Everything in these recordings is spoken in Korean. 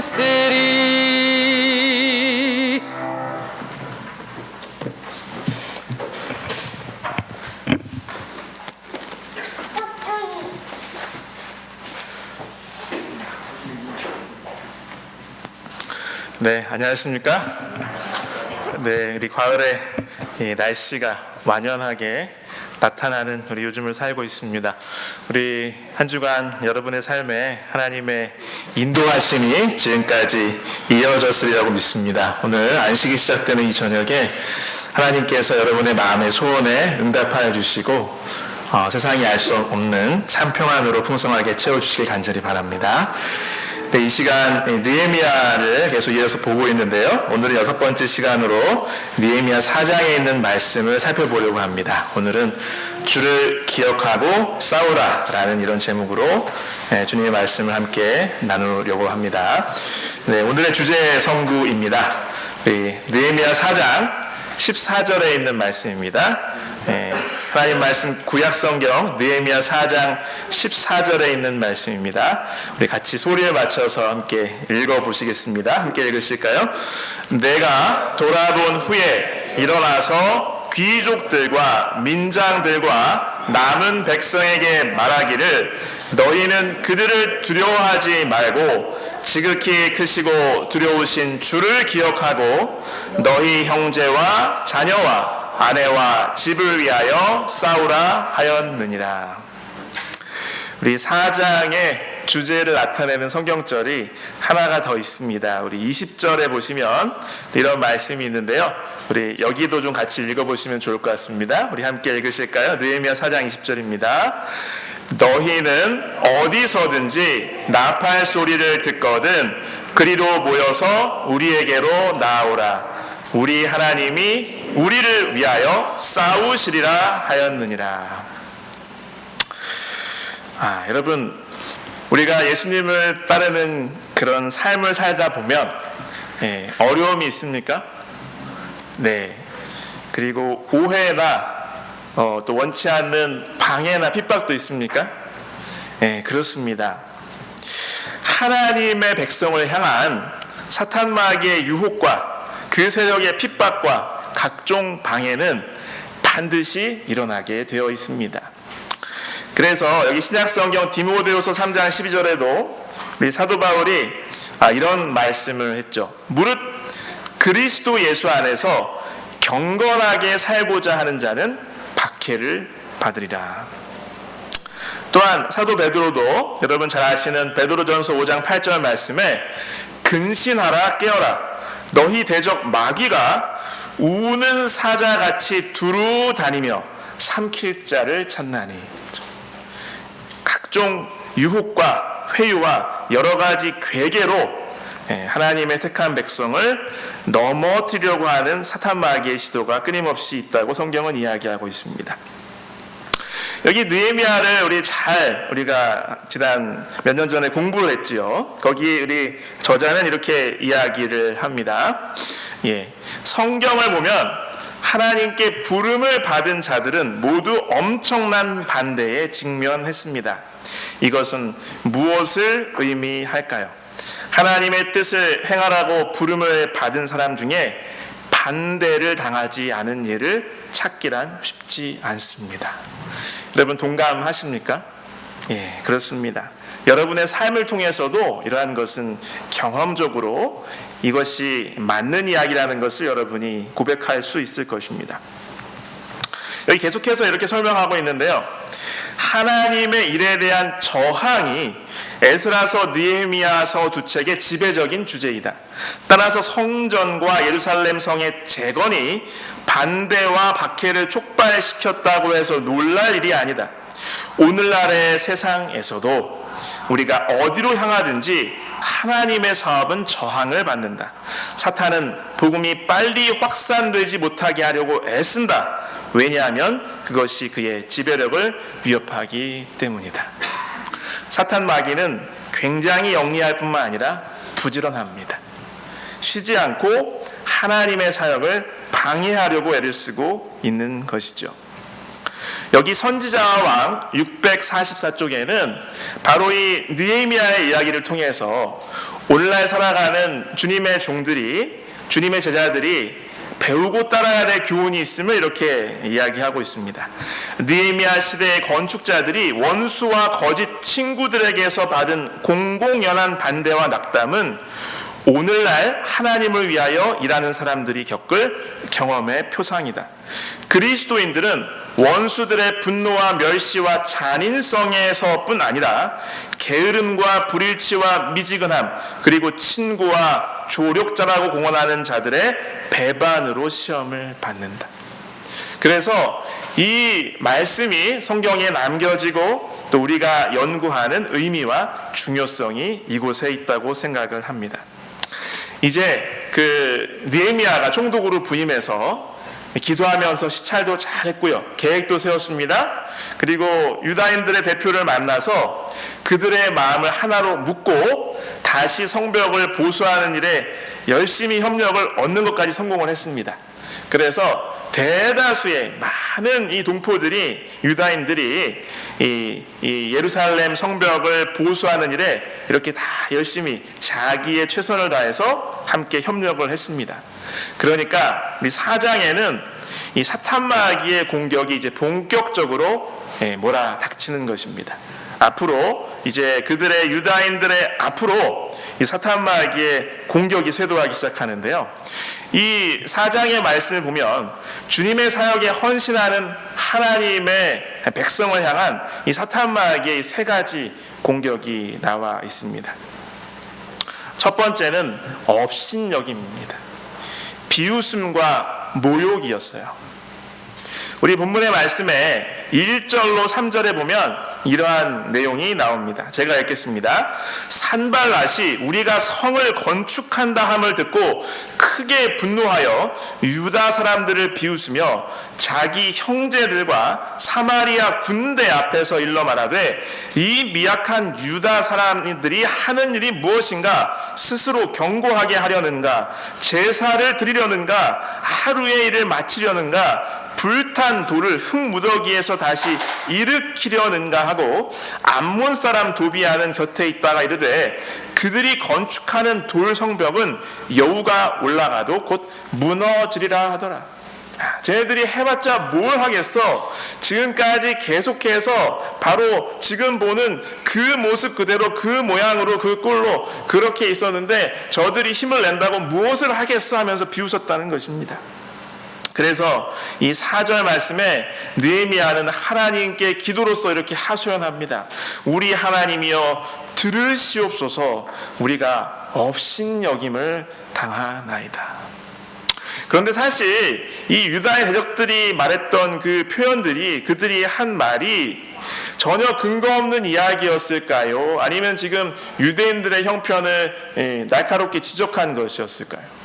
있으리. 네, 안녕하십니까? 네, 우리 가을에 날씨가 완연하게 나타나는 우리 요즘을 살고 있습니다. 우리 한 주간 여러분의 삶에 하나님의 인도하심이 지금까지 이어졌으리라고 믿습니다. 오늘 안식이 시작되는 이 저녁에 하나님께서 여러분의 마음의 소원에 응답하여 주시고 세상이 알 수 없는 참 평안으로 풍성하게 채워주시길 간절히 바랍니다. 네, 이 시간 느헤미야를 계속 이어서 보고 있는데요. 오늘은 6번째 시간으로 느헤미야 4장에 있는 말씀을 살펴보려고 합니다. 오늘은 주를 기억하고 싸우라 라는 이런 제목으로 주님의 말씀을 함께 나누려고 합니다. 네, 오늘의 주제 성구입니다. 느헤미야 4장 14절에 있는 말씀입니다. 하나님 말씀 구약성경 느헤미야 4장 14절에 있는 말씀입니다. 우리 같이 소리에 맞춰서 함께 읽어보시겠습니다. 함께 읽으실까요? 내가 돌아본 후에 일어나서 귀족들과 민장들과 남은 백성에게 말하기를 너희는 그들을 두려워하지 말고 지극히 크시고 두려우신 주를 기억하고 너희 형제와 자녀와 아내와 집을 위하여 싸우라 하였느니라. 우리 4장의 주제를 나타내는 성경절이 하나가 더 있습니다. 우리 20절에 보시면 이런 말씀이 있는데요. 우리 여기도 좀 같이 읽어보시면 좋을 것 같습니다. 우리 함께 읽으실까요? 느헤미야 4장 20절입니다. 너희는 어디서든지 나팔 소리를 듣거든 그리로 모여서 우리에게로 나아오라. 우리 하나님이 우리를 위하여 싸우시리라 하였느니라. 여러분, 우리가 예수님을 따르는 그런 삶을 살다 보면 어려움이 있습니까? 네. 그리고 오해나 또 원치 않는 방해나 핍박도 있습니까? 네, 그렇습니다. 하나님의 백성을 향한 사탄 마귀의 유혹과 그 세력의 핍박과 각종 방해는 반드시 일어나게 되어 있습니다. 그래서 여기 신약성경 디모데후서 3장 12절에도 우리 사도 바울이 이런 말씀을 했죠. 무릇 그리스도 예수 안에서 경건하게 살고자 하는 자는 박해를 받으리라. 또한 사도 베드로도 여러분 잘 아시는 베드로전서 5장 8절 말씀에 근신하라 깨어라 너희 대적 마귀가 우는 사자같이 두루 다니며 삼킬 자를 찾나니. 각종 유혹과 회유와 여러 가지 괴계로 하나님의 택한 백성을 넘어뜨리려고 하는 사탄 마귀의 시도가 끊임없이 있다고 성경은 이야기하고 있습니다. 여기 느헤미야를 우리가 지난 몇 년 전에 공부를 했지요. 거기 우리 저자는 이렇게 이야기를 합니다. 성경을 보면 하나님께 부름을 받은 자들은 모두 엄청난 반대에 직면했습니다. 이것은 무엇을 의미할까요? 하나님의 뜻을 행하라고 부름을 받은 사람 중에 반대를 당하지 않은 예를 찾기란 쉽지 않습니다. 여러분 동감하십니까? 예, 그렇습니다. 여러분의 삶을 통해서도 이러한 것은 경험적으로 이것이 맞는 이야기라는 것을 여러분이 고백할 수 있을 것입니다. 여기 계속해서 이렇게 설명하고 있는데요. 하나님의 일에 대한 저항이 에스라서 느헤미야서 두 책의 지배적인 주제이다. 따라서 성전과 예루살렘 성의 재건이 반대와 박해를 촉발시켰다고 해서 놀랄 일이 아니다. 오늘날의 세상에서도 우리가 어디로 향하든지 하나님의 사업은 저항을 받는다. 사탄은 복음이 빨리 확산되지 못하게 하려고 애쓴다. 왜냐하면 그것이 그의 지배력을 위협하기 때문이다. 사탄 마귀는 굉장히 영리할 뿐만 아니라 부지런합니다. 쉬지 않고 하나님의 사역을 방해하려고 애를 쓰고 있는 것이죠. 여기 선지자와 왕 644쪽에는 바로 이 느헤미야의 이야기를 통해서 오늘날 살아가는 주님의 종들이, 주님의 제자들이 배우고 따라야 될 교훈이 있음을 이렇게 이야기하고 있습니다. 느헤미야 시대의 건축자들이 원수와 거짓 친구들에게서 받은 공공연한 반대와 낙담은 오늘날 하나님을 위하여 일하는 사람들이 겪을 경험의 표상이다. 그리스도인들은 원수들의 분노와 멸시와 잔인성에서뿐 아니라 게으름과 불일치와 미지근함, 그리고 친구와 조력자라고 공언하는 자들의 배반으로 시험을 받는다. 그래서 이 말씀이 성경에 남겨지고 또 우리가 연구하는 의미와 중요성이 이곳에 있다고 생각을 합니다. 이제 그 느헤미야가 총독으로 부임해서 기도하면서 시찰도 잘했고요, 계획도 세웠습니다. 그리고 유다인들의 대표를 만나서 그들의 마음을 하나로 묶고 다시 성벽을 보수하는 일에 열심히 협력을 얻는 것까지 성공을 했습니다. 그래서 대다수의 많은 이 동포들이, 유다인들이 이 예루살렘 성벽을 보수하는 일에 이렇게 다 열심히 자기의 최선을 다해서 함께 협력을 했습니다. 그러니까 우리 4장에는 이 사탄마귀의 공격이 이제 본격적으로 몰아닥치는 것입니다. 앞으로 이제 그들의, 유다인들의 앞으로 이 사탄마귀의 공격이 쇄도하기 시작하는데요. 이 4장의 말씀을 보면 주님의 사역에 헌신하는 하나님의 백성을 향한 이 사탄마귀의 세 가지 공격이 나와 있습니다. 첫 번째는 업신여김입니다. 비웃음과 모욕이었어요. 우리 본문의 말씀에 1절로 3절에 보면 이러한 내용이 나옵니다. 제가 읽겠습니다. 산발랏이 우리가 성을 건축한다 함을 듣고 크게 분노하여 유다 사람들을 비웃으며 자기 형제들과 사마리아 군대 앞에서 일러 말하되 이 미약한 유다 사람들이 하는 일이 무엇인가? 스스로 경고하게 하려는가? 제사를 드리려는가? 하루의 일을 마치려는가? 불탄 돌을 흙무더기에서 다시 일으키려는가 하고 암몬 사람 도비아는 곁에 있다가 이르되 그들이 건축하는 돌 성벽은 여우가 올라가도 곧 무너지리라 하더라. 쟤네들이 해봤자 뭘 하겠어? 지금까지 계속해서 바로 지금 보는 그 모습 그대로, 그 모양으로, 그 꼴로 그렇게 있었는데 저들이 힘을 낸다고 무엇을 하겠어 하면서 비웃었다는 것입니다. 그래서 이 4절 말씀에 느헤미야는 하나님께 기도로서 이렇게 하소연합니다. 우리 하나님이여 들으시옵소서. 우리가 업신여김을 당하나이다. 그런데 사실 이 유다의 대적들이 말했던 그 표현들이, 그들이 한 말이 전혀 근거 없는 이야기였을까요? 아니면 지금 유대인들의 형편을 날카롭게 지적한 것이었을까요?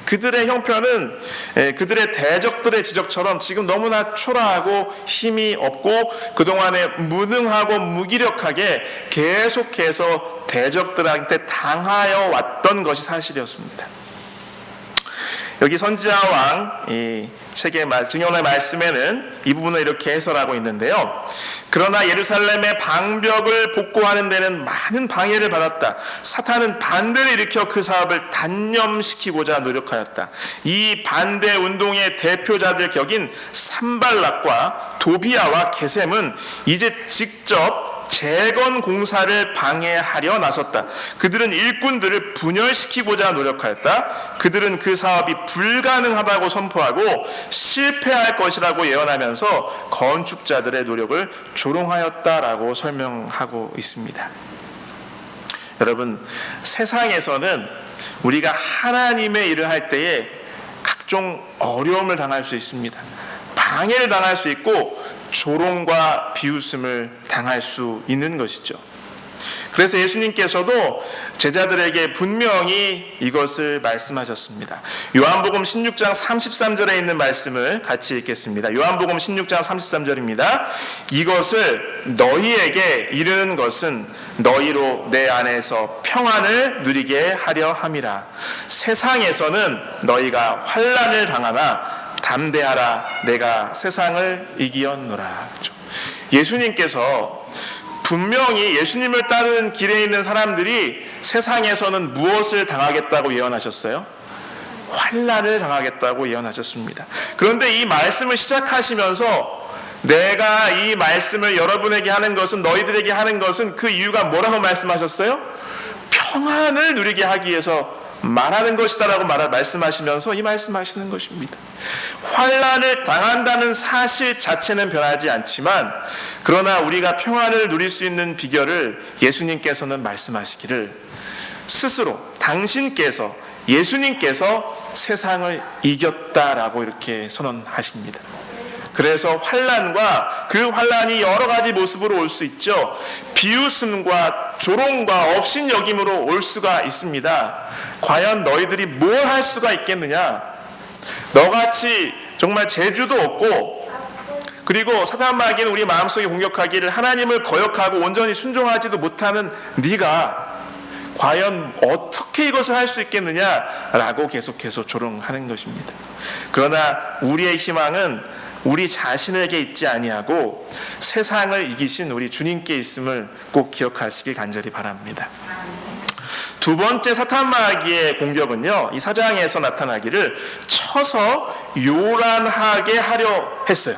그들의 형편은 그들의 대적들의 지적처럼 지금 너무나 초라하고 힘이 없고 그동안에 무능하고 무기력하게 계속해서 대적들한테 당하여 왔던 것이 사실이었습니다. 여기 선지자 왕 이 책의 증언의 말씀에는 이 부분을 이렇게 해설하고 있는데요. 그러나 예루살렘의 방벽을 복구하는 데는 많은 방해를 받았다. 사탄은 반대를 일으켜 그 사업을 단념시키고자 노력하였다. 이 반대 운동의 대표자들 격인 산발랏과 도비아와 게셈은 이제 직접 재건 공사를 방해하려 나섰다. 그들은 일꾼들을 분열시키고자 노력하였다. 그들은 그 사업이 불가능하다고 선포하고 실패할 것이라고 예언하면서 건축자들의 노력을 조롱하였다라고 설명하고 있습니다. 여러분, 세상에서는 우리가 하나님의 일을 할 때에 각종 어려움을 당할 수 있습니다. 방해를 당할 수 있고 조롱과 비웃음을 당할 수 있는 것이죠. 그래서 예수님께서도 제자들에게 분명히 이것을 말씀하셨습니다. 요한복음 16장 33절에 있는 말씀을 같이 읽겠습니다. 요한복음 16장 33절입니다. 이것을 너희에게 이르는 것은 너희로 내 안에서 평안을 누리게 하려 함이라. 세상에서는 너희가 환난을 당하나 담대하라 내가 세상을 이기었노라. 예수님께서 분명히 예수님을 따르는 길에 있는 사람들이 세상에서는 무엇을 당하겠다고 예언하셨어요? 환난을 당하겠다고 예언하셨습니다. 그런데 이 말씀을 시작하시면서 내가 이 말씀을 여러분에게 하는 것은, 너희들에게 하는 것은 그 이유가 뭐라고 말씀하셨어요? 평안을 누리게 하기 위해서 말하는 것이다라고 말씀하시면서 이 말씀하시는 것입니다. 환난을 당한다는 사실 자체는 변하지 않지만, 그러나 우리가 평안을 누릴 수 있는 비결을 예수님께서는 말씀하시기를, 스스로 당신께서, 예수님께서 세상을 이겼다라고 이렇게 선언하십니다. 그래서 환난과 그 환난이 여러 가지 모습으로 올 수 있죠. 비웃음과 조롱과 업신여김으로 올 수가 있습니다. 과연 너희들이 뭘 할 수가 있겠느냐? 너같이 정말 재주도 없고, 그리고 사단 마귀는 우리 마음속에 공격하기를 하나님을 거역하고 온전히 순종하지도 못하는 네가 과연 어떻게 이것을 할 수 있겠느냐라고 계속해서 조롱하는 것입니다. 그러나 우리의 희망은 우리 자신에게 있지 아니하고 세상을 이기신 우리 주님께 있음을 꼭 기억하시길 간절히 바랍니다. 두 번째 사탄 마귀의 공격은요, 이 4장에서 나타나기를 쳐서 요란하게 하려 했어요.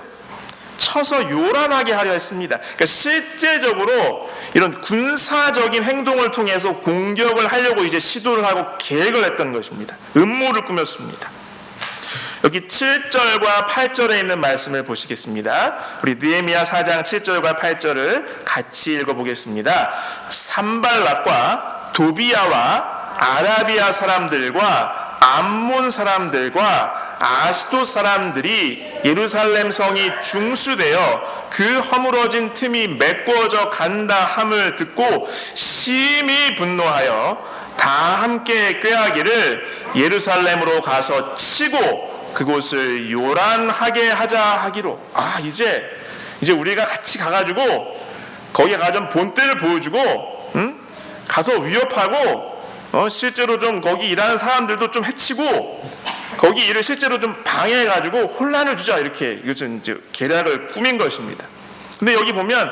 쳐서 요란하게 하려 했습니다. 그러니까 실제적으로 이런 군사적인 행동을 통해서 공격을 하려고 이제 시도를 하고 계획을 했던 것입니다. 음모를 꾸몄습니다. 여기 7절과 8절에 있는 말씀을 보시겠습니다. 우리 느헤미야 4장 7절과 8절을 같이 읽어보겠습니다. 산발락과 도비야와 아라비아 사람들과 암몬 사람들과 아스돗 사람들이 예루살렘 성이 중수되어 그 허물어진 틈이 메꿔져 간다 함을 듣고 심히 분노하여 다 함께 꾀하기를 예루살렘으로 가서 치고 그곳을 요란하게 하자 하기로. 이제 우리가 같이 가가지고 거기에 가서 좀 본때를 보여주고, 가서 위협하고, 실제로 좀 거기 일하는 사람들도 좀 해치고, 거기 일을 실제로 좀 방해해가지고 혼란을 주자, 이렇게 이것은 이제 계략을 꾸민 것입니다. 근데 여기 보면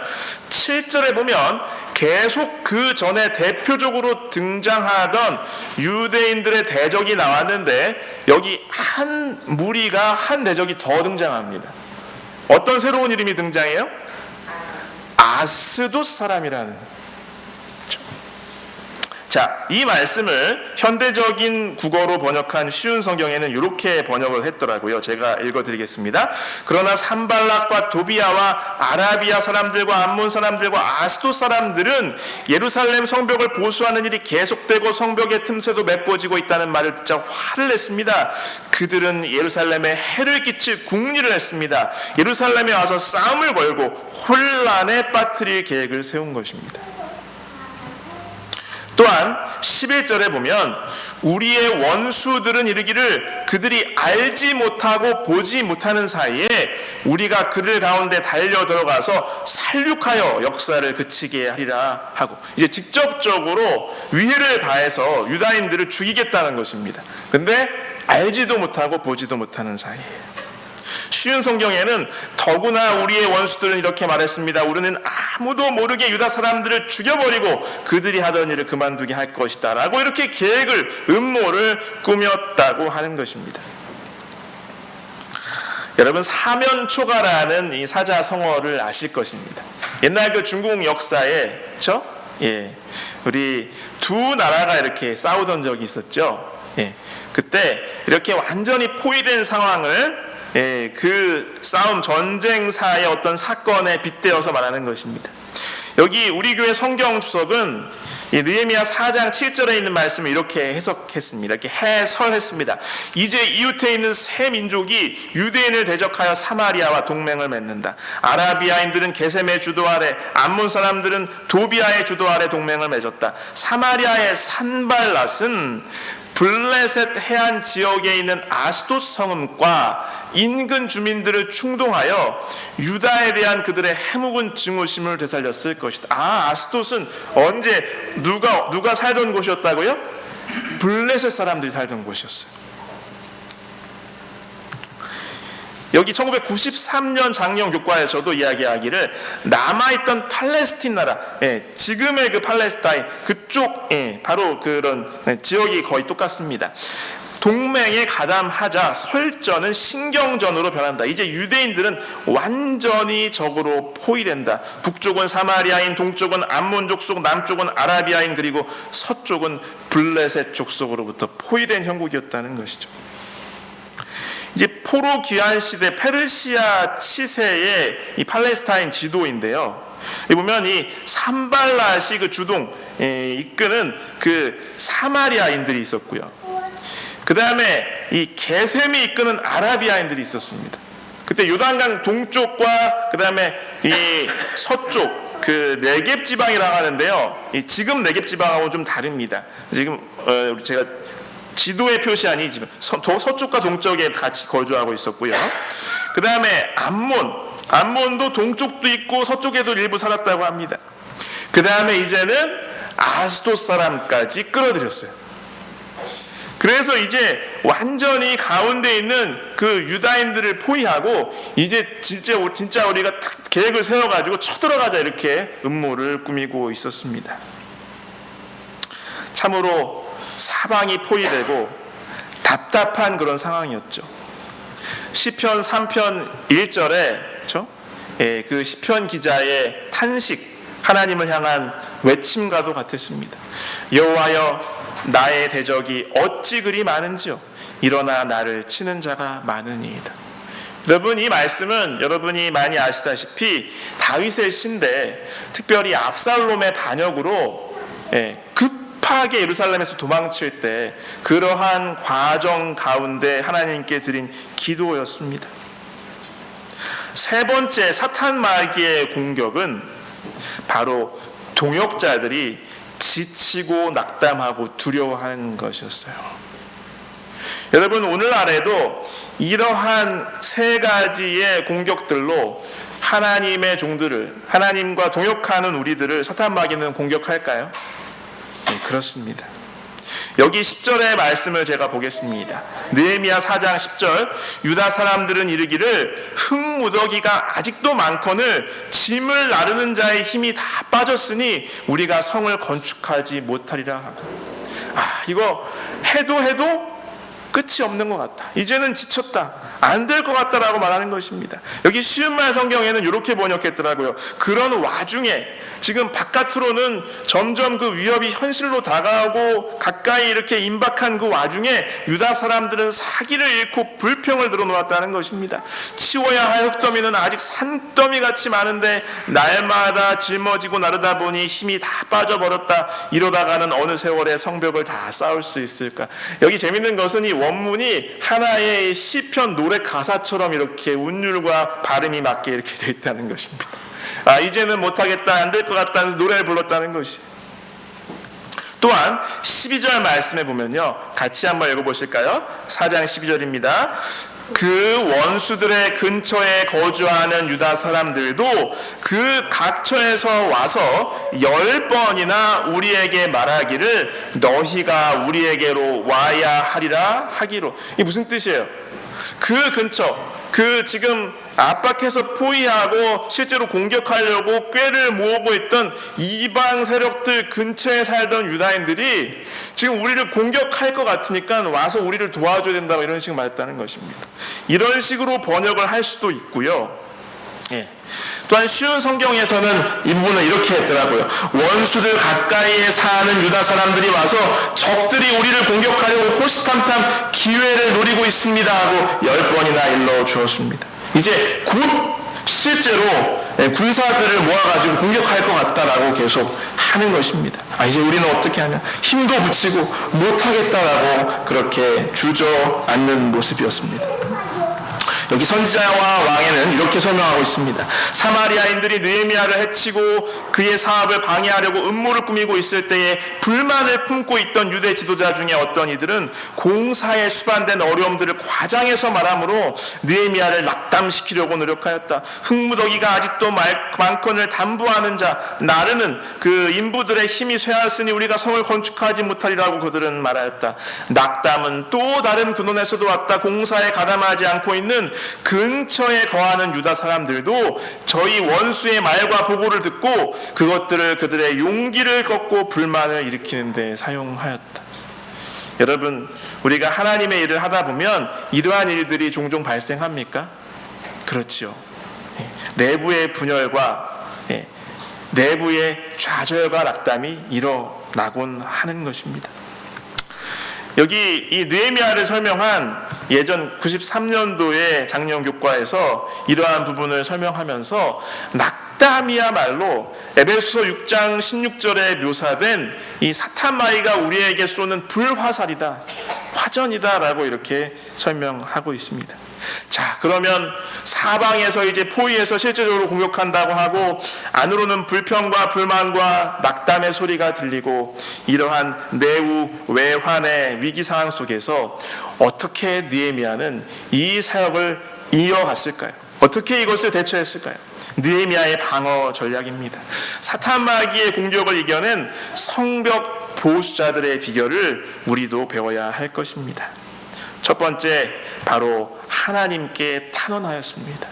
7절에 보면 계속 그 전에 대표적으로 등장하던 유대인들의 대적이 나왔는데, 여기 한 무리가, 한 대적이 더 등장합니다. 어떤 새로운 이름이 등장해요? 아스돗 사람이라는. 자, 이 말씀을 현대적인 국어로 번역한 쉬운 성경에는 이렇게 번역을 했더라고요. 제가 읽어드리겠습니다. 그러나 산발락과 도비야와 아라비아 사람들과 암몬 사람들과 아스돗 사람들은 예루살렘 성벽을 보수하는 일이 계속되고 성벽의 틈새도 메꿔지고 있다는 말을 듣자 화를 냈습니다. 그들은 예루살렘에 해를 끼칠 궁리를 했습니다. 예루살렘에 와서 싸움을 걸고 혼란에 빠뜨릴 계획을 세운 것입니다. 또한 11절에 보면 우리의 원수들은 이르기를 그들이 알지 못하고 보지 못하는 사이에 우리가 그들 가운데 달려 들어가서 살육하여 역사를 그치게 하리라 하고, 이제 직접적으로 위해를 가해서 유다인들을 죽이겠다는 것입니다. 근데 알지도 못하고 보지도 못하는 사이에. 쉬운 성경에는 더구나 우리의 원수들은 이렇게 말했습니다. 우리는 아무도 모르게 유다 사람들을 죽여버리고 그들이 하던 일을 그만두게 할 것이다 라고 이렇게 계획을, 음모를 꾸몄다고 하는 것입니다. 여러분, 사면초가라는 이 사자성어를 아실 것입니다. 옛날 그 중국 역사에, 그렇죠? 우리 두 나라가 이렇게 싸우던 적이 있었죠. 그때 이렇게 완전히 포위된 상황을 그 싸움, 전쟁사의 어떤 사건에 빗대어서 말하는 것입니다. 여기 우리 교회 성경 주석은 느헤미야 4장 7절에 있는 말씀을 이렇게 해석했습니다. 이렇게 해설했습니다. 이제 이웃에 있는 세 민족이 유대인을 대적하여 사마리아와 동맹을 맺는다. 아라비아인들은 게셈의 주도 아래, 암몬 사람들은 도비아의 주도 아래 동맹을 맺었다. 사마리아의 산발랏은 블레셋 해안 지역에 있는 아스돗 성읍과 인근 주민들을 충동하여 유다에 대한 그들의 해묵은 증오심을 되살렸을 것이다. 아스돗은 언제 누가 살던 곳이었다고요? 블레셋 사람들이 살던 곳이었어요. 여기 1993년 작년 교과에서도 이야기하기를 남아있던 팔레스틴 나라, 지금의 그 팔레스타인 그쪽 바로 그런 지역이 거의 똑같습니다. 동맹에 가담하자 설전은 신경전으로 변한다. 이제 유대인들은 완전히 적으로 포위된다. 북쪽은 사마리아인, 동쪽은 암몬 족속, 남쪽은 아라비아인, 그리고 서쪽은 블레셋 족속으로부터 포위된 형국이었다는 것이죠. 이제 포로 귀환 시대 페르시아 치세의 이 팔레스타인 지도인데요. 보면 이 산발랏이 그 주동 이끄는 그 사마리아인들이 있었고요. 그 다음에 이 게셈이 이끄는 아라비아인들이 있었습니다. 그때 요단강 동쪽과 그 다음에 이 서쪽 그 네겝 지방이라고 하는데요. 이 지금 네겝 지방하고는 좀 다릅니다. 지금 제가 지도에 표시하니 지금 서쪽과 동쪽에 같이 거주하고 있었고요. 그 다음에 암몬도 동쪽도 있고 서쪽에도 일부 살았다고 합니다. 그 다음에 이제는 아스돗 사람까지 끌어들였어요. 그래서 이제 완전히 가운데 있는 그 유다인들을 포위하고 이제 진짜 우리가 딱 계획을 세워가지고 쳐들어가자 이렇게 음모를 꾸미고 있었습니다. 참으로 사방이 포위되고 답답한 그런 상황이었죠. 시편 3편 1절에 그렇죠? 그 시편 기자의 탄식, 하나님을 향한 외침과도 같았습니다. 여호와여 나의 대적이 어찌 그리 많은지요, 일어나 나를 치는 자가 많으니이다. 여러분, 이 말씀은 여러분이 많이 아시다시피 다윗의 시인데 특별히 압살롬의 반역으로 급하게 예루살렘에서 도망칠 때 그러한 과정 가운데 하나님께 드린 기도였습니다. 세 번째 사탄 마귀의 공격은 바로 동역자들이 지치고 낙담하고 두려워하는 것이었어요. 여러분, 오늘날에도 이러한 세 가지의 공격들로 하나님의 종들을, 하나님과 동역하는 우리들을 사탄 마귀는 공격할까요? 네, 그렇습니다. 여기 10절의 말씀을 제가 보겠습니다. 느헤미야 4장 10절, 유다 사람들은 이르기를 흙무더기가 아직도 많거늘 짐을 나르는 자의 힘이 다 빠졌으니 우리가 성을 건축하지 못하리라 하고. 이거 해도 끝이 없는 것 같다. 이제는 지쳤다. 안 될 것 같다라고 말하는 것입니다. 여기 쉬운 말 성경에는 이렇게 번역했더라고요. 그런 와중에 지금 바깥으로는 점점 그 위협이 현실로 다가오고 가까이 이렇게 임박한 그 와중에 유다 사람들은 사기를 잃고 불평을 들어놓았다는 것입니다. 치워야 할 흙더미는 아직 산더미 같이 많은데 날마다 짊어지고 나르다 보니 힘이 다 빠져버렸다. 이러다가는 어느 세월에 성벽을 다 쌓을 수 있을까. 여기 재밌는 것은 이 원문이 하나의 시편 노래 가사처럼 이렇게 운율과 발음이 맞게 이렇게 되어 있다는 것입니다. 이제는 못하겠다, 안 될 것 같다 하면서 노래를 불렀다는 것이. 또한 12절 말씀에 보면요, 같이 한번 읽어보실까요? 4장 12절입니다. 그 원수들의 근처에 거주하는 유다 사람들도 그 각처에서 와서 10번이나 우리에게 말하기를 너희가 우리에게로 와야 하리라 하기로. 이게 무슨 뜻이에요? 그 근처, 그 지금 압박해서 포위하고 실제로 공격하려고 꾀를 모으고 있던 이방 세력들 근처에 살던 유다인들이 지금 우리를 공격할 것 같으니까 와서 우리를 도와줘야 된다고 이런 식으로 말했다는 것입니다. 이런 식으로 번역을 할 수도 있고요. 또한 쉬운 성경에서는 이 부분을 이렇게 했더라고요. 원수들 가까이에 사는 유다 사람들이 와서 적들이 우리를 공격하려고 호시탐탐 기회를 노리고 있습니다 하고 10번이나 일러 주었습니다. 이제 곧 실제로 군사들을 모아가지고 공격할 것 같다라고 계속 하는 것입니다. 이제 우리는 어떻게 하냐, 힘도 붙이고 못하겠다라고 그렇게 주저앉는 모습이었습니다. 여기 선지자와 왕에는 이렇게 설명하고 있습니다. 사마리아인들이 느헤미야를 해치고 그의 사업을 방해하려고 음모를 꾸미고 있을 때에 불만을 품고 있던 유대 지도자 중에 어떤 이들은 공사에 수반된 어려움들을 과장해서 말함으로 느헤미야를 낙담시키려고 노력하였다. 흙무더기가 아직도 많건을 담부하는 자 나르는 그 인부들의 힘이 쇠하였으니 우리가 성을 건축하지 못하리라고 그들은 말하였다. 낙담은 또 다른 근원에서도 왔다. 공사에 가담하지 않고 있는 근처에 거하는 유다 사람들도 저희 원수의 말과 보고를 듣고 그것들을 그들의 용기를 꺾고 불만을 일으키는 데 사용하였다. 여러분, 우리가 하나님의 일을 하다 보면 이러한 일들이 종종 발생합니까? 그렇지요. 내부의 분열과 내부의 좌절과 낙담이 일어나곤 하는 것입니다. 여기 이 느헤미야를 설명한 예전 93년도의 작년 교과에서 이러한 부분을 설명하면서 낙담이야말로 에베소서 6장 16절에 묘사된 이 사탄마귀가 우리에게 쏘는 불화살이다, 화전이다 라고 이렇게 설명하고 있습니다. 자, 그러면 사방에서 이제 포위해서 실제적으로 공격한다고 하고 안으로는 불평과 불만과 낙담의 소리가 들리고 이러한 내우 외환의 위기 상황 속에서 어떻게 느헤미야는 이 사역을 이어갔을까요? 어떻게 이것을 대처했을까요? 느헤미야의 방어 전략입니다. 사탄마귀의 공격을 이겨낸 성벽 보수자들의 비결을 우리도 배워야 할 것입니다. 첫 번째, 바로 하나님께 탄원하였습니다.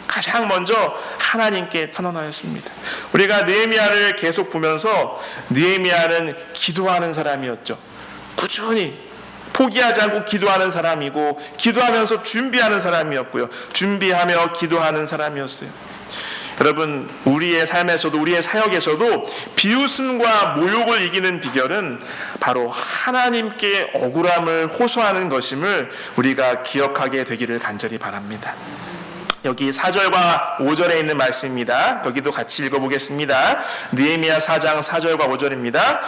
가장 먼저 하나님께 탄원하였습니다. 우리가 느헤미야를 계속 보면서 느헤미야는 기도하는 사람이었죠. 꾸준히 포기하지 않고 기도하는 사람이고 기도하면서 준비하는 사람이었고요. 준비하며 기도하는 사람이었어요. 여러분, 우리의 삶에서도 우리의 사역에서도 비웃음과 모욕을 이기는 비결은 바로 하나님께 억울함을 호소하는 것임을 우리가 기억하게 되기를 간절히 바랍니다. 여기 4절과 5절에 있는 말씀입니다. 여기도 같이 읽어보겠습니다. 느헤미야 4장 4절과 5절입니다.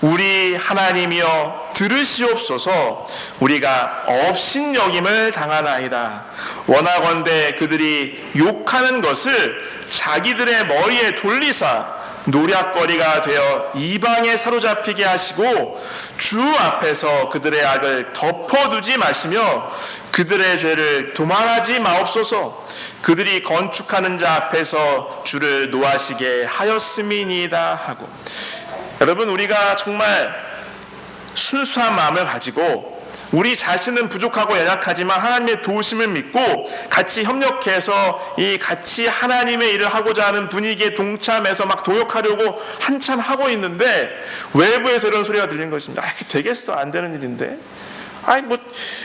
우리 하나님이여 들으시옵소서. 우리가 업신여김을 당하나이다. 원하건대 그들이 욕하는 것을 자기들의 머리에 돌리사 노략거리가 되어 이방에 사로잡히게 하시고 주 앞에서 그들의 악을 덮어두지 마시며 그들의 죄를 도말하지 마옵소서. 그들이 건축하는 자 앞에서 주를 노하시게 하였음이니이다 하고. 여러분, 우리가 정말 순수한 마음을 가지고 우리 자신은 부족하고 연약하지만 하나님의 도우심을 믿고 같이 협력해서 이 같이 하나님의 일을 하고자 하는 분위기에 동참해서 막 동역하려고 한참 하고 있는데 외부에서 이런 소리가 들리는 것입니다. 이게 되겠어? 안 되는 일인데.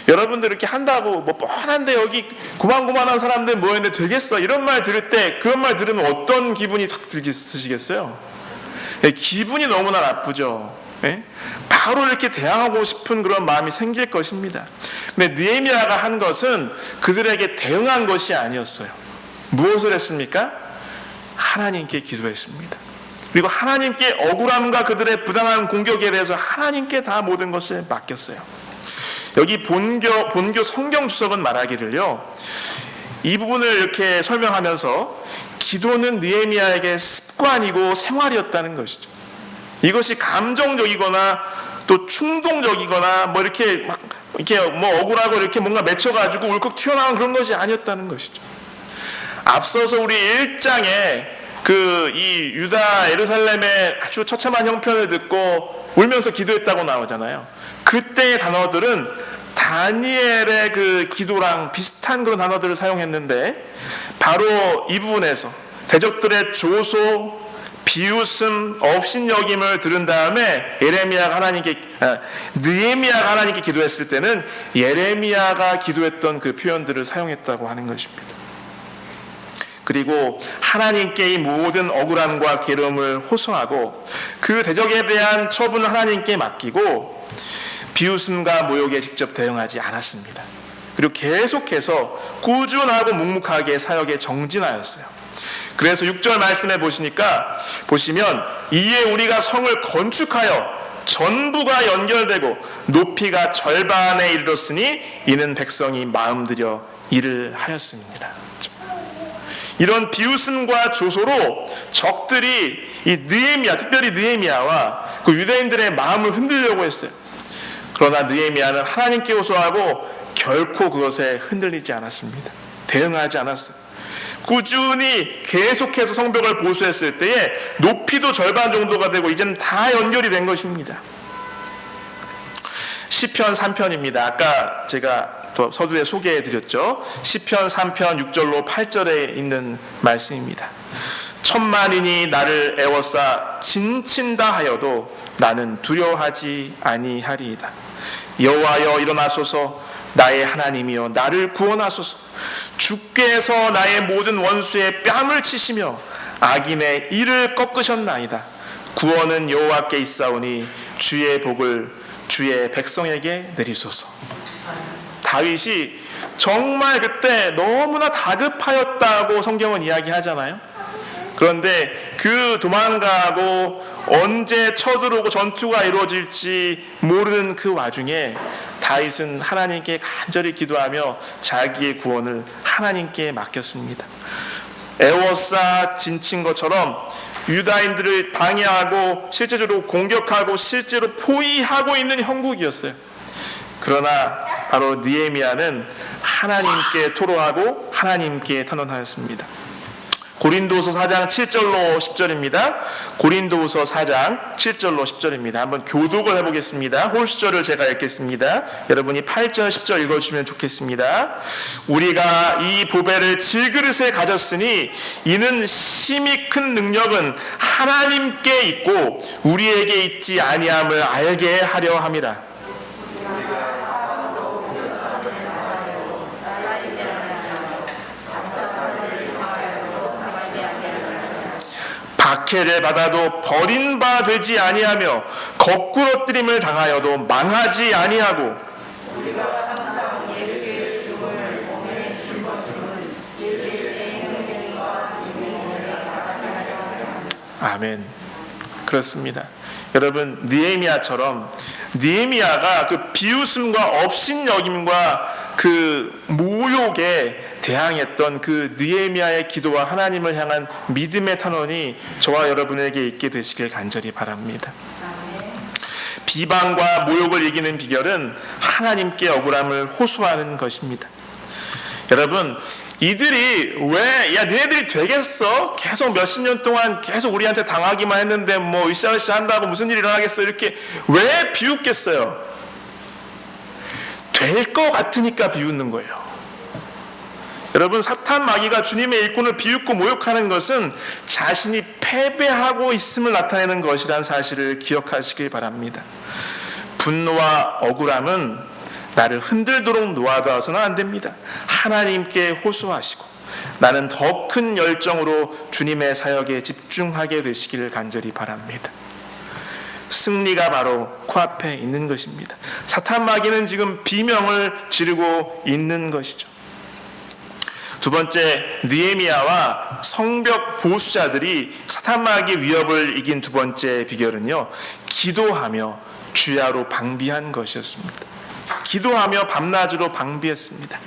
여러분들 이렇게 한다고 뻔한데 여기 고만고만한 사람들 모였는데 되겠어? 이런 말 들을 때 그런 말 들으면 어떤 기분이 탁 드시겠어요? 기분이 너무나 나쁘죠. 바로 이렇게 대항하고 싶은 그런 마음이 생길 것입니다. 근데 느헤미야가 한 것은 그들에게 대응한 것이 아니었어요. 무엇을 했습니까? 하나님께 기도했습니다. 그리고 하나님께 억울함과 그들의 부당한 공격에 대해서 하나님께 다 모든 것을 맡겼어요. 여기 본교 성경 주석은 말하기를요, 이 부분을 이렇게 설명하면서 기도는 느헤미야에게 습관이고 생활이었다는 것이죠. 이것이 감정적이거나 또 충동적이거나 이렇게 억울하고 이렇게 뭔가 맺혀가지고 울컥 튀어나온 그런 것이 아니었다는 것이죠. 앞서서 우리 1장에 이 유다 예루살렘의 아주 처참한 형편을 듣고 울면서 기도했다고 나오잖아요. 그때의 단어들은 다니엘의 그 기도랑 비슷한 그런 단어들을 사용했는데 바로 이 부분에서 대적들의 조소, 비웃음, 업신여김을 들은 다음에 느헤미야가 하나님께 기도했을 때는 예레미야가 기도했던 그 표현들을 사용했다고 하는 것입니다. 그리고 하나님께 이 모든 억울함과 괴로움을 호소하고 그 대적에 대한 처분을 하나님께 맡기고 비웃음과 모욕에 직접 대응하지 않았습니다. 그리고 계속해서 꾸준하고 묵묵하게 사역에 정진하였어요. 그래서 6절 말씀에 보시면 이에 우리가 성을 건축하여 전부가 연결되고 높이가 절반에 이르렀으니 이는 백성이 마음들여 일을 하였습니다. 이런 비웃음과 조소로 적들이 이 느헤미야, 특별히 느헤미야와 그 유대인들의 마음을 흔들려고 했어요. 그러나 느헤미야는 하나님께 호소하고 결코 그것에 흔들리지 않았습니다. 대응하지 않았어요. 꾸준히 계속해서 성벽을 보수했을 때에 높이도 절반 정도가 되고 이제는 다 연결이 된 것입니다. 시편 3편입니다. 아까 제가 또 서두에 소개해드렸죠. 시편 3편 6절로 8절에 있는 말씀입니다. 천만인이 나를 애워싸 진친다 하여도 나는 두려워하지 아니하리이다. 여호와여 일어나소서. 나의 하나님이여 나를 구원하소서. 주께서 나의 모든 원수의 뺨을 치시며 악인의 이를 꺾으셨나이다. 구원은 여호와께 있사오니 주의 복을 주의 백성에게 내리소서. 다윗이 정말 그때 너무나 다급하였다고 성경은 이야기하잖아요. 그런데 그 도망가고 언제 쳐들어오고 전투가 이루어질지 모르는 그 와중에 다윗은 하나님께 간절히 기도하며 자기의 구원을 하나님께 맡겼습니다. 애워싸 진친 것처럼 유다인들을 방해하고 실제적으로 공격하고 실제로 포위하고 있는 형국이었어요. 그러나 바로 느헤미야는 하나님께 토로하고 하나님께 탄원하였습니다. 고린도후서 4장 7절로 10절입니다. 고린도후서 4장 7절로 10절입니다. 한번 교독을 해보겠습니다. 홀수절을 제가 읽겠습니다. 여러분이 8절 10절 읽어주시면 좋겠습니다. 우리가 이 보배를 질그릇에 가졌으니 이는 심히 큰 능력은 하나님께 있고 우리에게 있지 아니함을 알게 하려 함이라. 박해를 받아도 버린 바 되지 아니하며 거꾸러뜨림을 당하여도 망하지 아니하고 아멘. 그렇습니다. 여러분 느헤미야처럼 느헤미야가 그 비웃음과 업신여김과 그 모욕에 대항했던 그 느헤미야의 기도와 하나님을 향한 믿음의 탄원이 저와 여러분에게 있게 되시길 간절히 바랍니다. 비방과 모욕을 이기는 비결은 하나님께 억울함을 호소하는 것입니다. 여러분 이들이 왜 야 너희들이 되겠어? 계속 몇십 년 동안 계속 우리한테 당하기만 했는데 뭐 으쌰으쌰 한다고 무슨 일이 일어나겠어? 이렇게 왜 비웃겠어요? 될 것 같으니까 비웃는 거예요. 여러분 사탄 마귀가 주님의 일꾼을 비웃고 모욕하는 것은 자신이 패배하고 있음을 나타내는 것이라는 사실을 기억하시길 바랍니다. 분노와 억울함은 나를 흔들도록 놓아둬서는 안 됩니다. 하나님께 호소하시고 나는 더 큰 열정으로 주님의 사역에 집중하게 되시기를 간절히 바랍니다. 승리가 바로 코앞에 있는 것입니다. 사탄 마귀는 지금 비명을 지르고 있는 것이죠. 두 번째, 느헤미야와 성벽 보수자들이 사탄 마귀의 위협을 이긴 두 번째 비결은요, 기도하며 주야로 방비한 것이었습니다. 기도하며 밤낮으로 방비했습니다.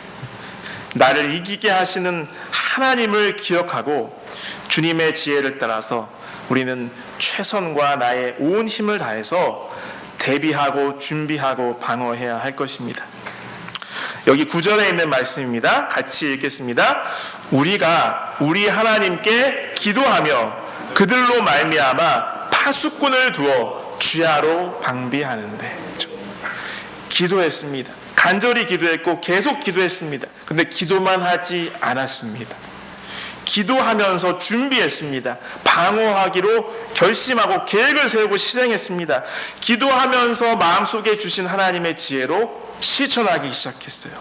나를 이기게 하시는 하나님을 기억하고 주님의 지혜를 따라서 우리는 최선과 나의 온 힘을 다해서 대비하고 준비하고 방어해야 할 것입니다. 여기 9절에 있는 말씀입니다. 같이 읽겠습니다. 우리가 우리 하나님께 기도하며 그들로 말미암아 파수꾼을 두어 주야로 방비하는데, 기도했습니다. 간절히 기도했고 계속 기도했습니다. 근데 기도만 하지 않았습니다. 기도하면서 준비했습니다. 방어하기로 결심하고 계획을 세우고 실행했습니다. 기도하면서 마음속에 주신 하나님의 지혜로 실천하기 시작했어요.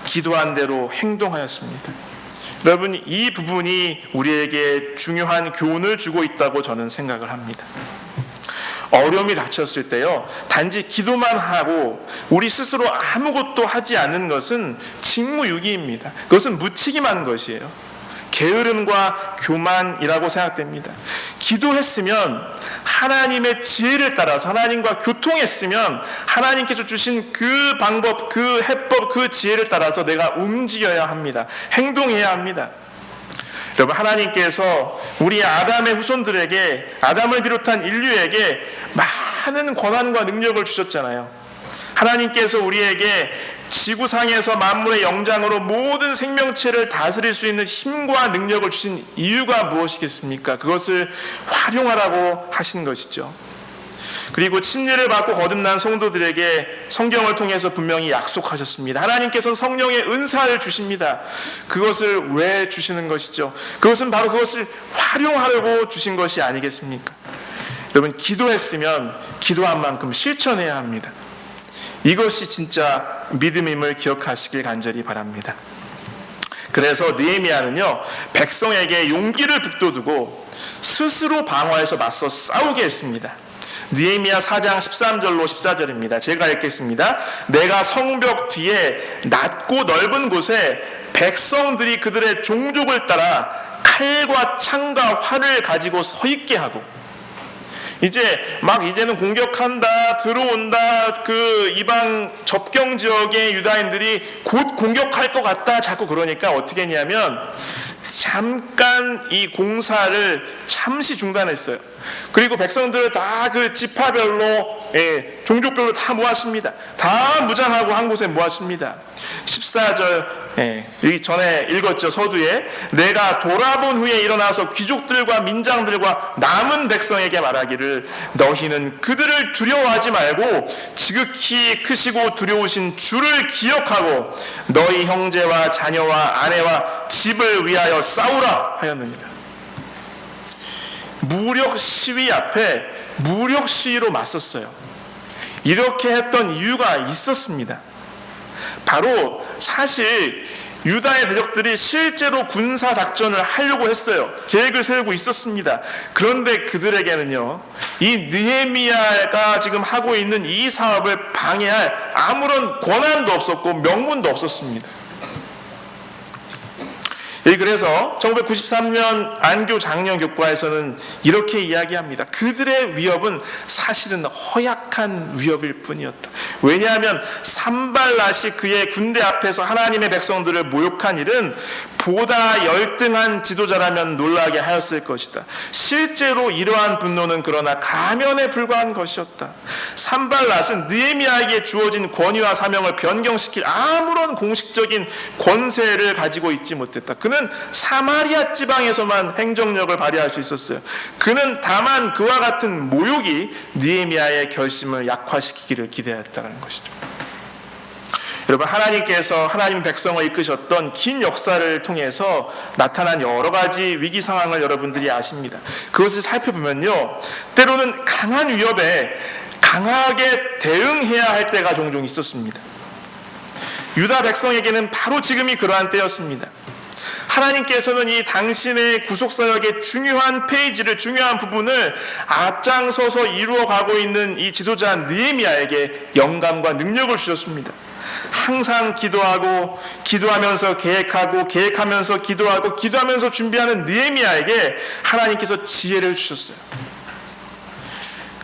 기도한 대로 행동하였습니다. 여러분, 이 부분이 우리에게 중요한 교훈을 주고 있다고 저는 생각을 합니다. 어려움이 닥쳤을 때요, 단지 기도만 하고 우리 스스로 아무것도 하지 않는 것은 직무유기입니다. 그것은 무책임한 것이에요. 게으름과 교만이라고 생각됩니다. 기도했으면 하나님의 지혜를 따라서 하나님과 교통했으면 하나님께서 주신 그 방법, 그 해법, 그 지혜를 따라서 내가 움직여야 합니다. 행동해야 합니다. 여러분, 하나님께서 우리 아담의 후손들에게, 아담을 비롯한 인류에게 많은 권한과 능력을 주셨잖아요. 하나님께서 우리에게 지구상에서 만물의 영장으로 모든 생명체를 다스릴 수 있는 힘과 능력을 주신 이유가 무엇이겠습니까? 그것을 활용하라고 하신 것이죠. 그리고 침례를 받고 거듭난 성도들에게 성경을 통해서 분명히 약속하셨습니다. 하나님께서는 성령의 은사를 주십니다. 그것을 왜 주시는 것이죠? 그것은 바로 그것을 활용하려고 주신 것이 아니겠습니까? 여러분, 기도했으면 기도한 만큼 실천해야 합니다. 이것이 진짜 믿음임을 기억하시길 간절히 바랍니다. 그래서 느헤미야는요, 백성에게 용기를 북돋우고 스스로 방어해서 맞서 싸우게 했습니다. 느헤미야 4장 13절로 14절입니다. 제가 읽겠습니다. 내가 성벽 뒤에 낮고 넓은 곳에 백성들이 그들의 종족을 따라 칼과 창과 활을 가지고 서 있게 하고, 이제는 공격한다, 들어온다, 그 이방 접경 지역의 유다인들이 곧 공격할 것 같다, 자꾸 그러니까 어떻게 했냐면 잠깐 이 공사를 잠시 중단했어요. 그리고 백성들을 다 그 지파별로, 종족별로 다 모았습니다. 다 무장하고 한 곳에 모았습니다. 14절, 여기 전에 읽었죠, 서두에. 내가 돌아본 후에 일어나서 귀족들과 민장들과 남은 백성에게 말하기를, 너희는 그들을 두려워하지 말고 지극히 크시고 두려우신 주를 기억하고 너희 형제와 자녀와 아내와 집을 위하여 싸우라 하였느니라. 무력 시위 앞에 무력 시위로 맞섰어요. 이렇게 했던 이유가 있었습니다. 바로 사실 유다의 대적들이 실제로 군사작전을 하려고 했어요. 계획을 세우고 있었습니다. 그런데 그들에게는요, 이 느헤미야가 지금 하고 있는 이 사업을 방해할 아무런 권한도 없었고 명분도 없었습니다. 그래서 1993년 안교 장년 교과에서는 이렇게 이야기합니다. 그들의 위협은 사실은 허약한 위협일 뿐이었다. 왜냐하면 산발랏이 그의 군대 앞에서 하나님의 백성들을 모욕한 일은 보다 열등한 지도자라면 놀라게 하였을 것이다. 실제로 이러한 분노는 그러나 가면에 불과한 것이었다. 산발랏은 느헤미야에게 주어진 권위와 사명을 변경시킬 아무런 공식적인 권세를 가지고 있지 못했다. 그는 사마리아 지방에서만 행정력을 발휘할 수 있었어요. 그는 다만 그와 같은 모욕이 느헤미야의 결심을 약화시키기를 기대했다는 것이죠. 여러분, 하나님께서 하나님 백성을 이끄셨던 긴 역사를 통해서 나타난 여러 가지 위기 상황을 여러분들이 아십니다. 그것을 살펴보면요, 때로는 강한 위협에 강하게 대응해야 할 때가 종종 있었습니다. 유다 백성에게는 바로 지금이 그러한 때였습니다. 하나님께서는 이 당신의 구속사역의 중요한 페이지를, 중요한 부분을 앞장서서 이루어가고 있는 이 지도자 느헤미야에게 영감과 능력을 주셨습니다. 항상 기도하면서 계획하고, 계획하면서 기도하고, 기도하면서 준비하는 느헤미야에게 하나님께서 지혜를 주셨어요.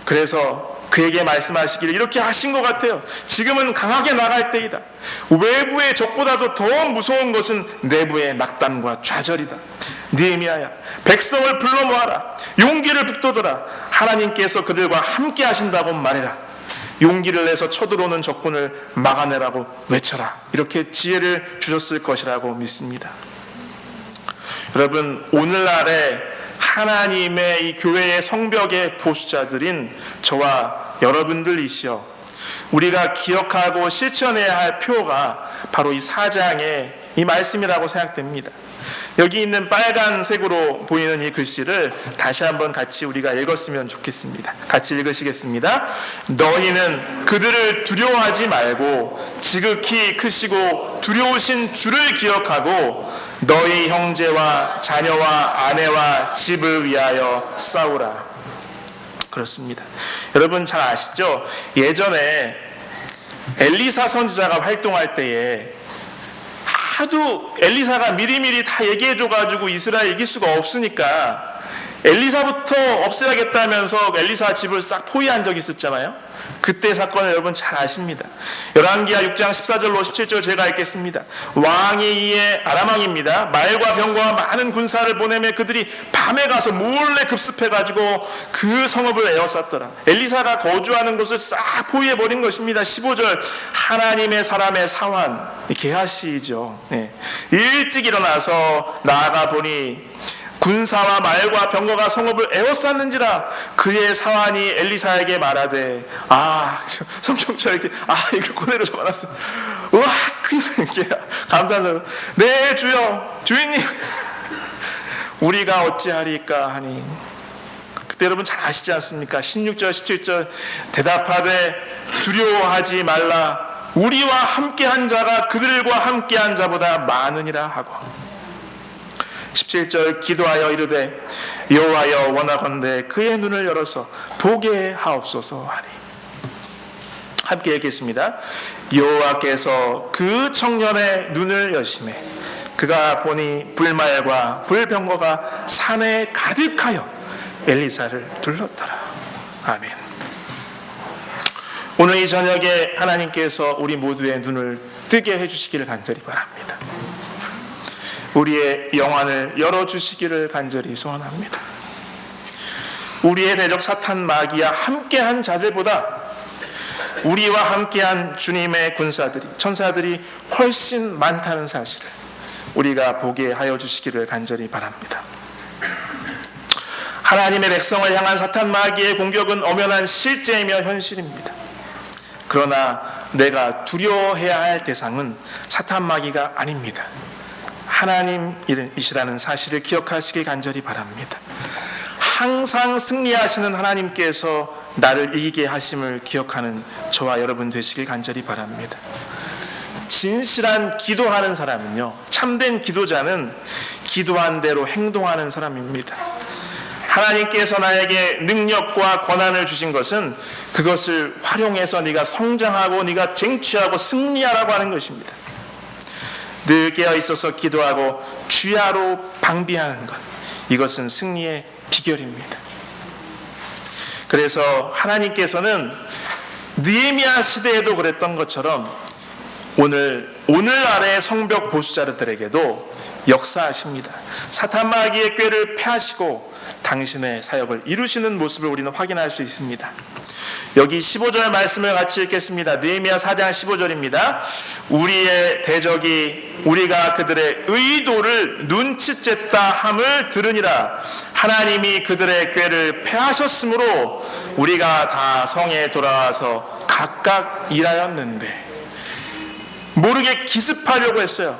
그래서 그에게 말씀하시기를 이렇게 하신 것 같아요. 지금은 강하게 나갈 때이다. 외부의 적보다도 더 무서운 것은 내부의 낙담과 좌절이다. 느헤미야야, 백성을 불러 모아라. 용기를 북돋아라. 하나님께서 그들과 함께 하신다고 말해라. 용기를 내서 쳐들어오는 적군을 막아내라고 외쳐라. 이렇게 지혜를 주셨을 것이라고 믿습니다. 여러분, 오늘날의 하나님의 이 교회의 성벽의 보수자들인 저와 여러분들이시여, 우리가 기억하고 실천해야 할 표가 바로 이 4장의 이 말씀이라고 생각됩니다. 여기 있는 빨간색으로 보이는 이 글씨를 다시 한번 같이 우리가 읽었으면 좋겠습니다. 같이 읽으시겠습니다. 너희는 그들을 두려워하지 말고 지극히 크시고 두려우신 주를 기억하고 너희 형제와 자녀와 아내와 집을 위하여 싸우라. 그렇습니다. 여러분 잘 아시죠? 예전에 엘리사 선지자가 활동할 때에 하도 엘리사가 미리미리 다 얘기해줘가지고 이스라엘 이길 수가 없으니까 엘리사부터 없애야겠다면서 엘리사 집을 싹 포위한 적이 있었잖아요. 그때 사건을 여러분 잘 아십니다. 열왕기하 6장 14절로 17절 제가 읽겠습니다. 왕이 이에 아람왕입니다. 말과 병과 많은 군사를 보내매 그들이 밤에 가서 몰래 급습해가지고 그 성읍을 에워쌌더라. 엘리사가 거주하는 곳을 싹 포위해버린 것입니다. 15절 하나님의 사람의 사환, 게하시죠. 일찍 일어나서 나아가 보니 군사와 말과 병거가 성읍을 에워쌌는지라. 그의 사환이 엘리사에게 말하되, 성경처럼 이렇게 이걸 그대로 적어놨어. 우와, 이렇게 감탄하면서, 네 주여, 주인님, 우리가 어찌하리까 하니. 그때 여러분 잘 아시지 않습니까? 16절 17절 대답하되 두려워하지 말라. 우리와 함께한 자가 그들과 함께한 자보다 많으니라 하고, 17절 기도하여 이르되 여호와여 원하건대 그의 눈을 열어서 보게 하옵소서 하니. 함께 읽겠습니다. 여호와께서 그 청년의 눈을 여시매 그가 보니 불말과 불병거가 산에 가득하여 엘리사를 둘렀더라. 아멘. 오늘 이 저녁에 하나님께서 우리 모두의 눈을 뜨게 해주시기를 간절히 바랍니다. 우리의 영안을 열어주시기를 간절히 소원합니다. 우리의 대적 사탄 마귀와 함께한 자들보다 우리와 함께한 주님의 군사들이, 천사들이 훨씬 많다는 사실을 우리가 보게 하여 주시기를 간절히 바랍니다. 하나님의 백성을 향한 사탄 마귀의 공격은 엄연한 실제이며 현실입니다. 그러나 내가 두려워해야 할 대상은 사탄 마귀가 아닙니다. 하나님이시라는 사실을 기억하시길 간절히 바랍니다. 항상 승리하시는 하나님께서 나를 이기게 하심을 기억하는 저와 여러분 되시길 간절히 바랍니다. 진실한 기도하는 사람은요, 참된 기도자는 기도한 대로 행동하는 사람입니다. 하나님께서 나에게 능력과 권한을 주신 것은 그것을 활용해서 네가 성장하고 네가 쟁취하고 승리하라고 하는 것입니다. 늘 깨어 있어서 기도하고 주야로 방비하는 것, 이것은 승리의 비결입니다. 그래서 하나님께서는 느헤미야 시대에도 그랬던 것처럼 오늘날의 성벽 보수자들에게도 역사하십니다. 사탄 마귀의 꾀를 패하시고 당신의 사역을 이루시는 모습을 우리는 확인할 수 있습니다. 여기 15절 말씀을 같이 읽겠습니다. 느헤미야 4장 15절입니다. 우리의 대적이 우리가 그들의 의도를 눈치챘다 함을 들으니라. 하나님이 그들의 꾀를 패하셨으므로 우리가 다 성에 돌아와서 각각 일하였는데. 모르게 기습하려고 했어요.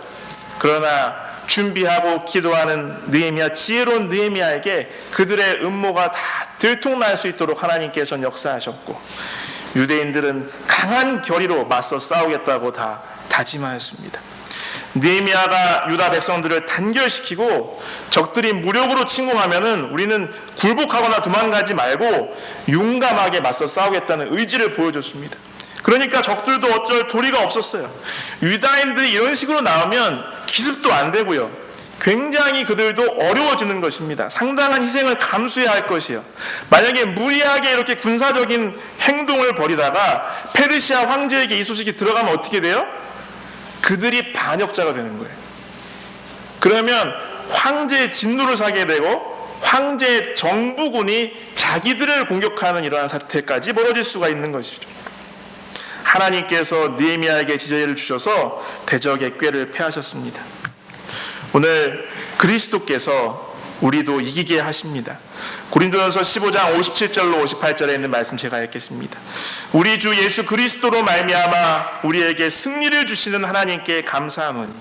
그러나 준비하고 기도하는 느헤미야, 지혜로운 느헤미야에게 그들의 음모가 다 들통날 수 있도록 하나님께서는 역사하셨고, 유대인들은 강한 결의로 맞서 싸우겠다고 다 다짐하였습니다. 느헤미야가 유다 백성들을 단결시키고 적들이 무력으로 침공하면은 우리는 굴복하거나 도망가지 말고 용감하게 맞서 싸우겠다는 의지를 보여줬습니다. 그러니까 적들도 어쩔 도리가 없었어요. 유다인들이 이런 식으로 나오면 기습도 안 되고요, 굉장히 그들도 어려워지는 것입니다. 상당한 희생을 감수해야 할 것이에요. 만약에 무리하게 이렇게 군사적인 행동을 벌이다가 페르시아 황제에게 이 소식이 들어가면 어떻게 돼요? 그들이 반역자가 되는 거예요. 그러면 황제의 진노를 사게 되고 황제의 정부군이 자기들을 공격하는 이러한 사태까지 벌어질 수가 있는 것이죠. 하나님께서 느헤미야에게 지혜를 주셔서 대적의 꾀를 패하셨습니다. 오늘 그리스도께서 우리도 이기게 하십니다. 고린도전서 15장 57절로 58절에 있는 말씀 제가 읽겠습니다. 우리 주 예수 그리스도로 말미암아 우리에게 승리를 주시는 하나님께 감사하노니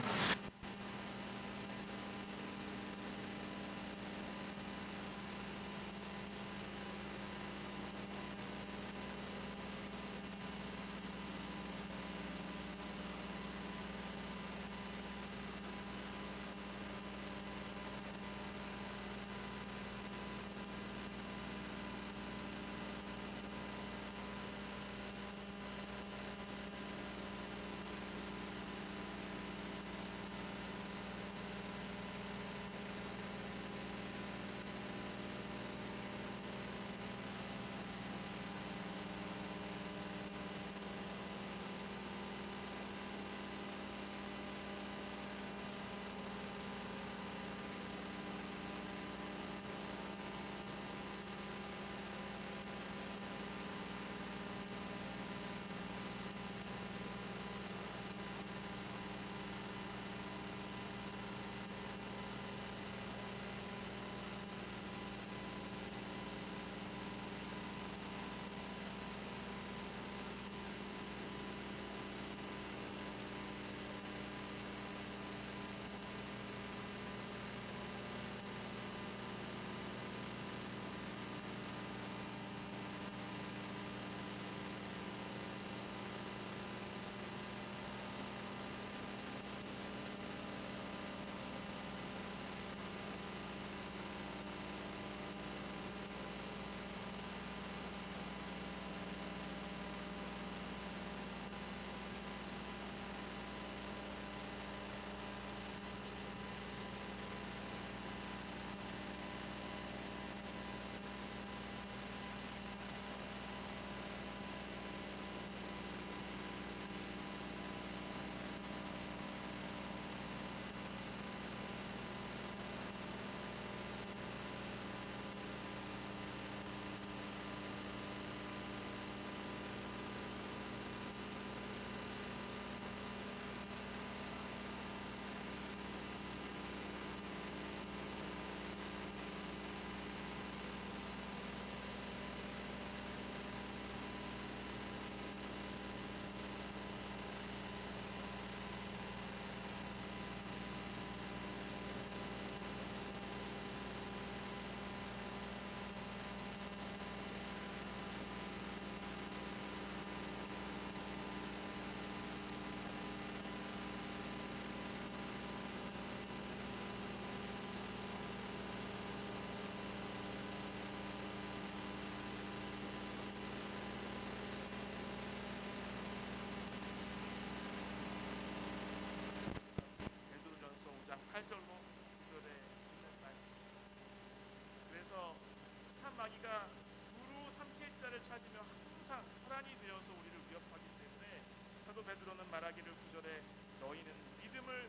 마음을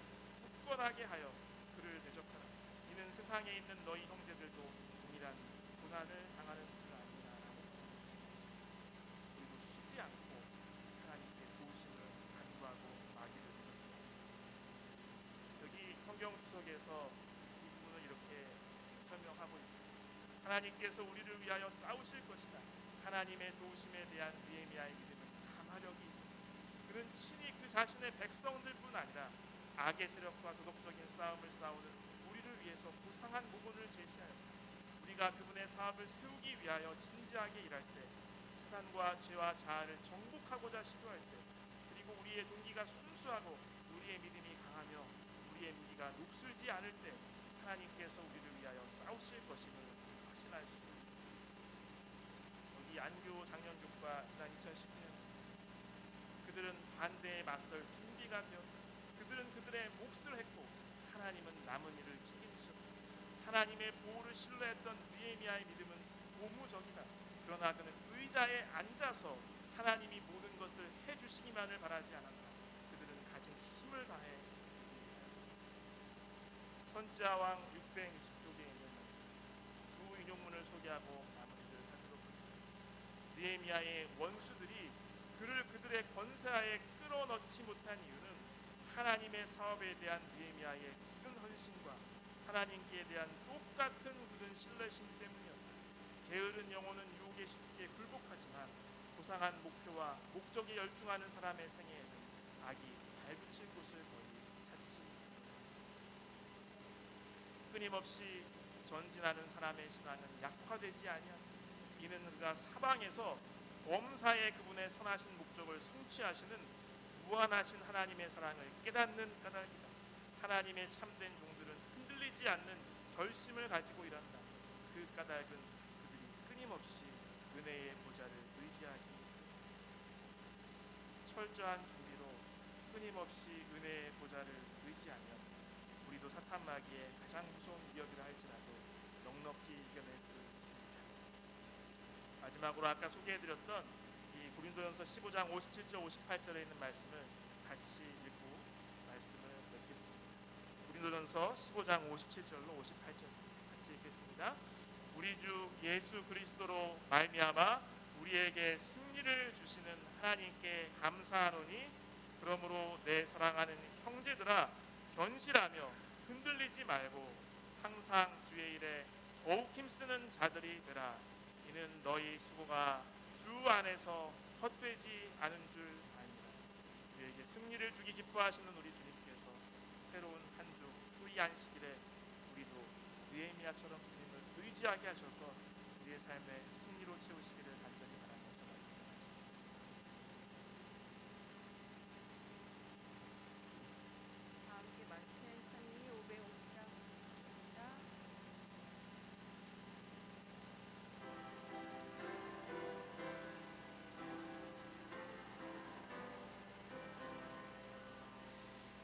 굳건하게 하여 그를 대적하라. 이는 세상에 있는 너희 형제들도 동일한 고난을 당하는 줄 아니냐라고. 그리고 쉬지 않고 하나님께 도우심을 간구하고 마귀를 이깁니다. 여기 성경 주석에서 이 부분을 이렇게 설명하고 있습니다. 하나님께서 우리를 위하여 싸우실 것이다. 하나님의 도우심에 대한 느헤미야의 믿음은 강화력이 있습니다. 그는 친히 그 자신의 백성들뿐 아니라 악의 세력과 도덕적인 싸움을 싸우는 우리를 위해서 고상한 모본을 제시하였다. 우리가 그분의 사업을 세우기 위하여 진지하게 일할 때, 사단과 죄와 자아를 정복하고자 시도할 때, 그리고 우리의 동기가 순수하고 우리의 믿음이 강하며 우리의 무기가 녹슬지 않을 때 하나님께서 우리를 위하여 싸우실 것임을 확신할 수 있습니다. 여기 안교 장년교과 지난 2019년 그들은 반대에 맞설 준비가 되었다. 그들은 그들의 몫을 했고 하나님은 남은 일을 책임지셨다. 하나님의 보호를 신뢰했던 느헤미야의 믿음은 고무적이다. 그러나 그는 의자에 앉아서 하나님이 모든 것을 해주시기만을 바라지 않았다. 그들은 가진 힘을 다해 선지자왕 660쪽에 있는 말씀, 주 인용문을 소개하고 마무리를 하도록 하겠습니다. 느헤미야의 원수들이 그를 그들의 권세하에 끌어넣지 못한 이유는 하나님의 사업에 대한 느헤미야의 굳은 헌신과 하나님께 대한 똑같은 굳은 신뢰심 때문이었다. 게으른 영혼은 유혹에 쉽게 굴복하지만 고상한 목표와 목적에 열중하는 사람의 생애에는 악이 발붙일 곳을 거의 찾지 못한다. 끊임없이 전진하는 사람의 신앙은 약화되지 아니한다. 이는 그가 사방에서 범사에 그분의 선하신 목적을 성취하시는 무한하신 하나님의 사랑을 깨닫는 까닭이다. 하나님의 참된 종들은 흔들리지 않는 결심을 가지고 일한다. 그 까닭은 그들이 끊임없이 은혜의 보좌를 의지하기, 철저한 준비로 끊임없이 은혜의 보좌를 의지하면 우리도 사탄 마귀의 가장 무서운 위협이라 할지라도 넉넉히 이겨낼 수 있습니다. 마지막으로 아까 소개해드렸던 이 고린도전서 15장 57절 58절에 있는 말씀을 같이 읽고 말씀을 맺겠습니다. 고린도전서 15장 57절로 58절 같이 읽겠습니다. 우리 주 예수 그리스도로 말미암아 우리에게 승리를 주시는 하나님께 감사하노니, 그러므로 내 사랑하는 형제들아 견실하며 흔들리지 말고 항상 주의 일에 더욱 힘쓰는 자들이 되라. 이는 너희 수고가 주 안에서 헛되지 않은 줄 아니라. 우리에게 승리를 주기 기뻐하시는 우리 주님께서 새로운 한 주 우리 안식일에 우리도 느헤미야처럼 주님을 의지하게 하셔서 우리의 삶에 승리로 채우시기를 간절히 바라면서 말씀하십니다. 다 함께 마틴 찬미 550장입니다.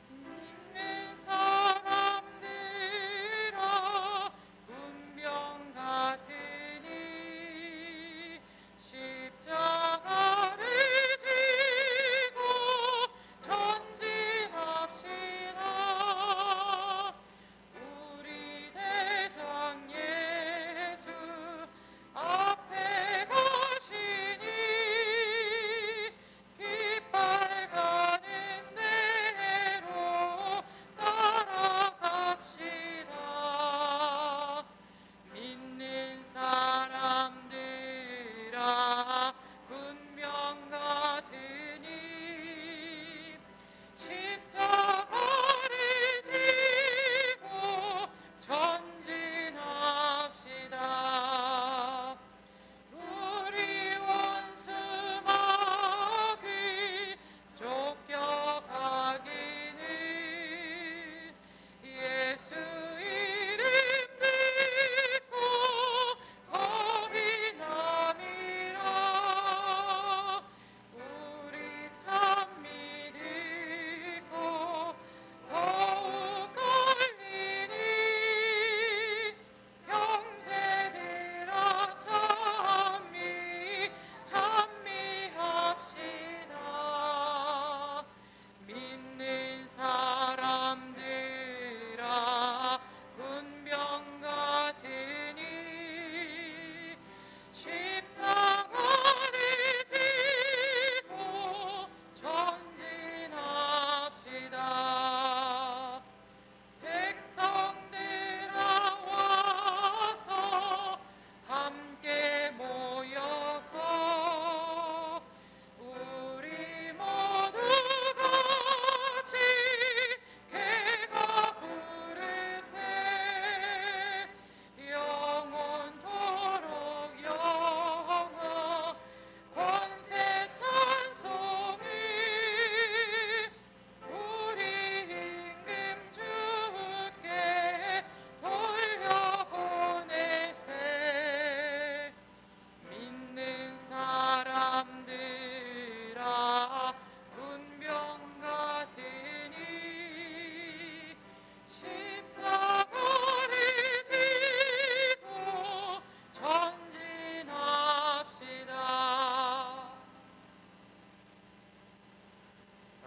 믿는 사람들아 운명 같으니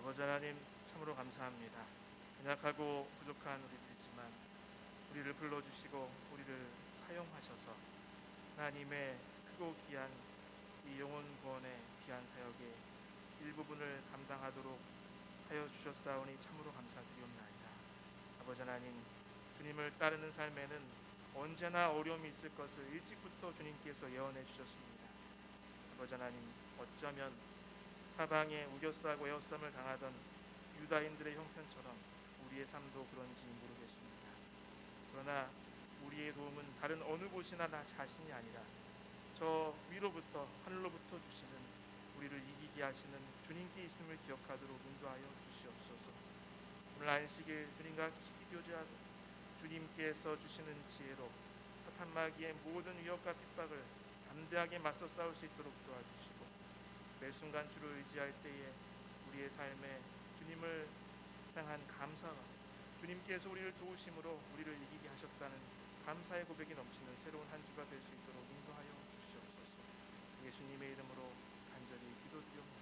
아버지 하나님 참으로 감사합니다. 연약하고 부족한 우리들이지만 우리를 불러주시고 우리를 사용하셔서 하나님의 크고 귀한 이 영혼 구원의 귀한 사역의 일부분을 감당하도록 하여 주셨사오니 참으로 감사드리옵나이다. 아버지 하나님, 주님을 따르는 삶에는 언제나 어려움이 있을 것을 일찍부터 주님께서 예언해 주셨습니다. 아버지 하나님, 어쩌면 사방에 우겨싸고 에워싸움을 당하던 유다인들의 형편처럼 우리의 삶도 그런지 모르겠습니다. 그러나 우리의 도움은 다른 어느 곳이나 나 자신이 아니라 저 위로부터 하늘로부터 주시는 우리를 이기게 하시는 주님께 있음을 기억하도록 인도하여 주시옵소서. 오늘 안식일 주님과 깊이 교제하고 주님께서 주시는 지혜로 사탄 마귀의 모든 위협과 핍박을 담대하게 맞서 싸울 수 있도록 도와주시고 매 순간 주를 의지할 때에 우리의 삶에 주님을 향한 감사와 주님께서 우리를 도우심으로 우리를 이기게 하셨다는 감사의 고백이 넘치는 새로운 한 주가 될 수 있도록 인도하여 주시옵소서. 예수님의 이름으로 간절히 기도드립니다.